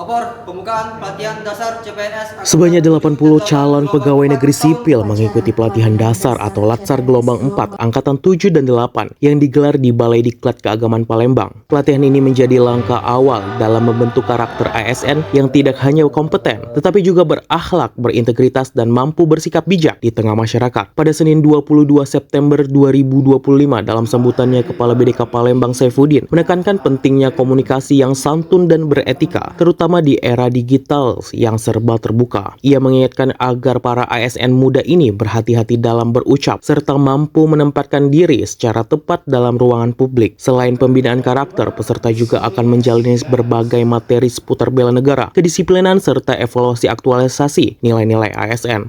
Opor, pembukaan pelatihan dasar CPNS. Sebanyak 80 calon pegawai negeri sipil mengikuti pelatihan dasar atau Latsar Gelombang 4 Angkatan 7 dan 8 yang digelar di Balai Diklat Keagamaan Palembang. Pelatihan ini menjadi langkah awal dalam membentuk karakter ASN yang tidak hanya kompeten, tetapi juga berakhlak, berintegritas, dan mampu bersikap bijak di tengah masyarakat. Pada Senin 22 September 2025 dalam sambutannya, Kepala BDK Palembang Saifuddin menekankan pentingnya komunikasi yang santun dan beretika, terutama di era digital yang serba terbuka. Ia mengingatkan agar para ASN muda ini berhati-hati dalam berucap, serta mampu menempatkan diri secara tepat dalam ruangan publik. Selain pembinaan karakter, peserta juga akan menjalani berbagai materi seputar bela negara, kedisiplinan, serta evaluasi aktualisasi nilai-nilai ASN.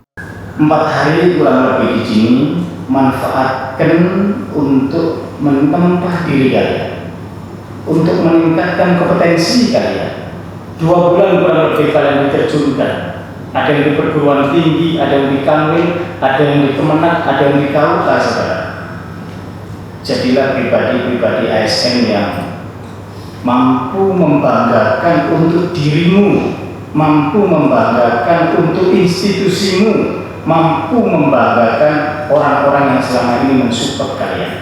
4 hari kurang lebih di sini, manfaatkan untuk menempah diri kalian, untuk meningkatkan kompetensi kalian. 2 bulan kurang lebih kalian diterjunkan. Ada yang di perguruan tinggi, ada yang di Kanwil, ada yang di Kemenak, ada yang di Kauta, saudara. Jadilah pribadi-pribadi ASN yang mampu membanggakan untuk dirimu, mampu membanggakan untuk institusimu, mampu membanggakan orang-orang yang selama ini mensupport kalian.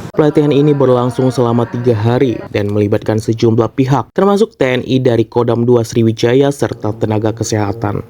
Pelatihan ini berlangsung selama 3 hari dan melibatkan sejumlah pihak, termasuk TNI dari Kodam 2 Sriwijaya serta tenaga kesehatan.